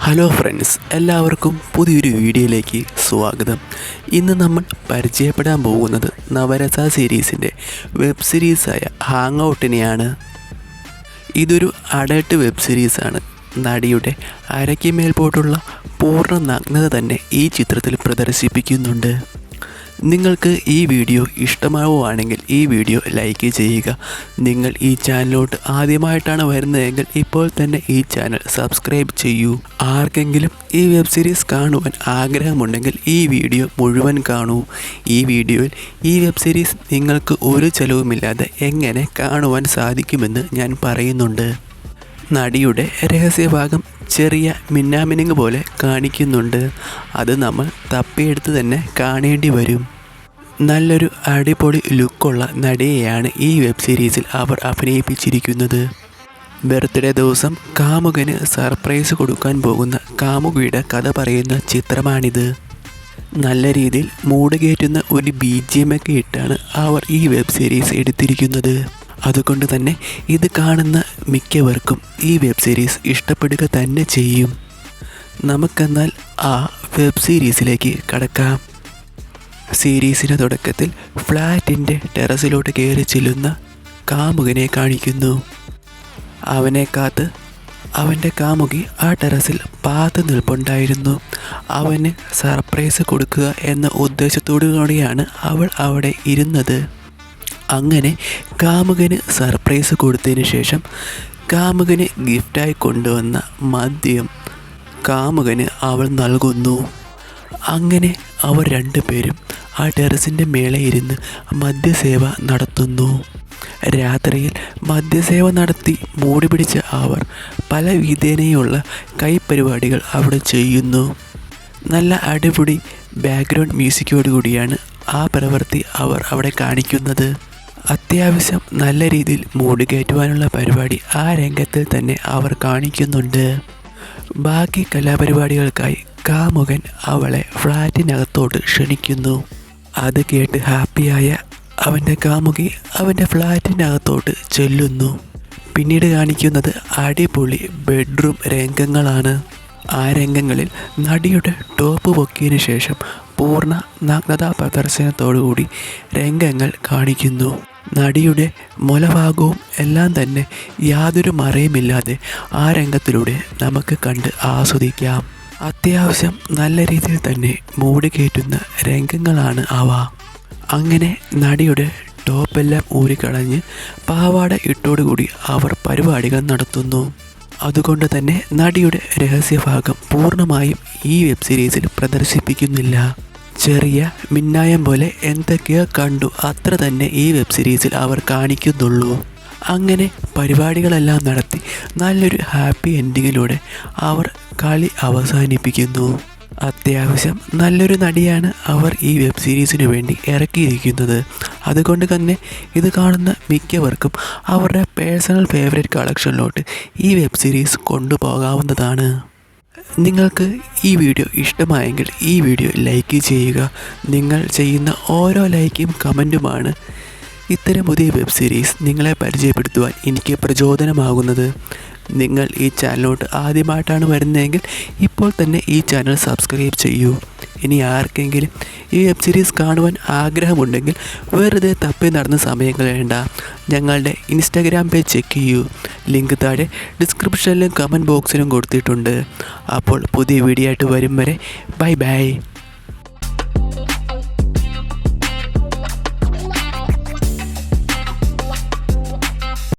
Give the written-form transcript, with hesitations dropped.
Hello friends, എല്ലാവർക്കും പുതിയൊരു വീഡിയോയിലേക്ക് സ്വാഗതം. ഇന്ന് നമ്മൾ പരിചയപ്പെടാൻ പോകുന്നത് നവരസ സീരീസിൻ്റെ വെബ് സീരീസായ ഹാങ് ഔട്ടിനെയാണ്. ഇതൊരു അഡൾട്ട് വെബ് സീരീസാണ്. നടിയുടെ അരയ്ക്ക് മേൽപോട്ടുള്ള പൂർണ്ണ നഗ്നത തന്നെ ഈ ചിത്രത്തിൽ പ്രദർശിപ്പിക്കുന്നുണ്ട്. നിങ്ങൾക്ക് ഈ വീഡിയോ ഇഷ്ടമാവുകയാണെങ്കിൽ ഈ വീഡിയോ ലൈക്ക് ചെയ്യുക. നിങ്ങൾ ഈ ചാനലിലോട്ട് ആദ്യമായിട്ടാണ് വരുന്നതെങ്കിൽ ഇപ്പോൾ തന്നെ ഈ ചാനൽ സബ്സ്ക്രൈബ് ചെയ്യൂ. ആർക്കെങ്കിലും ഈ വെബ് സീരീസ് കാണുവാൻ ആഗ്രഹമുണ്ടെങ്കിൽ ഈ വീഡിയോ മുഴുവൻ കാണൂ. ഈ വീഡിയോയിൽ ഈ വെബ് സീരീസ് നിങ്ങൾക്ക് ഒരു ചെലവുമില്ലാതെ എങ്ങനെ കാണുവാൻ സാധിക്കുമെന്ന് ഞാൻ പറയുന്നുണ്ട്. നടിയുടെ രഹസ്യഭാഗം ചെറിയ മിന്നാമിനുങ്ങ് പോലെ കാണിക്കുന്നുണ്ട്. അത് നമ്മൾ തപ്പിയെടുത്ത് തന്നെ കാണേണ്ടി വരും. നല്ലൊരു അടിപൊളി ലുക്കുള്ള നടിയെയാണ് ഈ വെബ് സീരീസിൽ അവർ അഭിനയിപ്പിച്ചിരിക്കുന്നത്. ബർത്ത്ഡേ ദിവസം കാമുകന് സർപ്രൈസ് കൊടുക്കാൻ പോകുന്ന കാമുകിയുടെ കഥ പറയുന്ന ചിത്രമാണിത്. നല്ല രീതിയിൽ മൂഡ് കയറ്റുന്ന ഒരു BGM ഒക്കെ ഇട്ടാണ് അവർ ഈ വെബ് സീരീസ് എടുത്തിരിക്കുന്നത്. അതുകൊണ്ട് തന്നെ ഇത് കാണുന്ന മിക്കവർക്കും ഈ വെബ് സീരീസ് ഇഷ്ടപ്പെടുക തന്നെ ചെയ്യും. നമുക്കെന്നാൽ ആ വെബ് സീരീസിലേക്ക് കടക്കാം. സീരീസിൻ്റെ തുടക്കത്തിൽ ഫ്ലാറ്റിൻ്റെ ടെറസിലോട്ട് കയറി ചെല്ലുന്ന കാമുകനെ കാണിക്കുന്നു. അവനെ കാത്ത് അവൻ്റെ കാമുകി ആ ടെറസിൽ പാത്ത് നിൽപ്പുണ്ടായിരുന്നു. അവന് സർപ്രൈസ് കൊടുക്കുക എന്ന ഉദ്ദേശത്തോടുകൂടിയാണ് അവൾ അവിടെ ഇരുന്നത്. അങ്ങനെ കാമുകന് സർപ്രൈസ് കൊടുത്തതിന് ശേഷം കാമുകന് ഗിഫ്റ്റായി കൊണ്ടുവന്ന മദ്യം കാമുകന് അവൾ നൽകുന്നു. അങ്ങനെ അവർ രണ്ടുപേരും ആ ടെറസിൻ്റെ മേലെ ഇരുന്ന് മദ്യസേവ നടത്തുന്നു. രാത്രിയിൽ മദ്യസേവ നടത്തി മൂടി പിടിച്ച അവർ പല വിധേനയുള്ള കൈപ്പരിപാടികൾ അവിടെ ചെയ്യുന്നു. നല്ല അടിപൊളി ബാക്ക്ഗ്രൗണ്ട് മ്യൂസിക്കോടുകൂടിയാണ് ആ പ്രവൃത്തി അവർ അവിടെ കാണിക്കുന്നത്. അത്യാവശ്യം നല്ല രീതിയിൽ മൂഡ് കയറ്റുവാനുള്ള പരിപാടി ആ രംഗത്തിൽ തന്നെ അവർ കാണിക്കുന്നുണ്ട്. ബാക്കി കലാപരിപാടികൾക്കായി കാമുകൻ അവളെ ഫ്ലാറ്റിനകത്തോട്ട് ക്ഷണിക്കുന്നു. അത് കേട്ട് ഹാപ്പിയായ അവൻ്റെ കാമുകി അവൻ്റെ ഫ്ലാറ്റിനകത്തോട്ട് ചെല്ലുന്നു. പിന്നീട് കാണിക്കുന്നത് അടിപൊളി ബെഡ്റൂം രംഗങ്ങളാണ്. ആ രംഗങ്ങളിൽ നടിയുടെ ടോപ്പ് പൊക്കിയതിനു ശേഷം പൂർണ്ണ നഗ്നതാ പ്രദർശനത്തോടുകൂടി രംഗങ്ങൾ കാണിക്കുന്നു. നടിയുടെ മുലഭാഗവും എല്ലാം തന്നെ യാതൊരു മറയുമില്ലാതെ ആ രംഗത്തിലൂടെ നമുക്ക് കണ്ട് ആസ്വദിക്കാം. അത്യാവശ്യം നല്ല രീതിയിൽ തന്നെ മൂടി കയറ്റുന്ന രംഗങ്ങളാണ് അവ. അങ്ങനെ നടിയുടെ ടോപ്പെല്ലാം ഊരിക്കളഞ്ഞ് പാവാട ഇട്ടോടുകൂടി അവർ പരിപാടികൾ നടത്തുന്നു. അതുകൊണ്ട് തന്നെ നടിയുടെ രഹസ്യഭാഗം പൂർണ്ണമായും ഈ വെബ് സീരീസിൽ പ്രദർശിപ്പിക്കുന്നില്ല. ചെറിയ മിന്നായം പോലെ എന്തൊക്കെയോ കണ്ടു അത്ര തന്നെ ഈ വെബ് സീരീസിൽ അവർ കാണിക്കുന്നുള്ളൂ. അങ്ങനെ പരിപാടികളെല്ലാം നടത്തി നല്ലൊരു ഹാപ്പി എൻഡിങ്ങിലൂടെ അവർ കളി അവസാനിപ്പിക്കുന്നു. അത്യാവശ്യം നല്ലൊരു നടിയാണ് അവർ ഈ വെബ് സീരീസിന് വേണ്ടി ഇറക്കിയിരിക്കുന്നത്. അതുകൊണ്ട് തന്നെ ഇത് കാണുന്ന മിക്കവർക്കും അവരുടെ പേഴ്സണൽ ഫേവറേറ്റ് കളക്ഷനിലോട്ട് ഈ വെബ് സീരീസ് കൊണ്ടുപോകാവുന്നതാണ്. നിങ്ങൾക്ക് ഈ വീഡിയോ ഇഷ്ടമായെങ്കിൽ ഈ വീഡിയോ ലൈക്ക് ചെയ്യുക. നിങ്ങൾ ചെയ്യുന്ന ഓരോ ലൈക്കും കമൻറ്റുമാണ് ഇത്തരം പുതിയ വെബ് സീരീസ് നിങ്ങളെ പരിചയപ്പെടുത്തുവാൻ എനിക്ക് പ്രചോദനമാകുന്നത്. നിങ്ങൾ ഈ ചാനലിലോട്ട് ആദ്യമായിട്ടാണ് വരുന്നതെങ്കിൽ ഇപ്പോൾ തന്നെ ഈ ചാനൽ സബ്സ്ക്രൈബ് ചെയ്യൂ. ഇനി ആർക്കെങ്കിലും ഈ വെബ് സീരീസ് കാണുവാൻ ആഗ്രഹമുണ്ടെങ്കിൽ വെറുതെ തപ്പി നടന്ന സമയം കളയണ്ട. ഞങ്ങളുടെ ഇൻസ്റ്റാഗ്രാം പേജ് ചെക്ക് ചെയ്യൂ. ലിങ്ക് താഴെ ഡിസ്ക്രിപ്ഷനിലും കമൻറ്റ് ബോക്സിലും കൊടുത്തിട്ടുണ്ട്. അപ്പോൾ പുതിയ വീഡിയോ ആയിട്ട് വരും വരെ ബൈ ബൈ.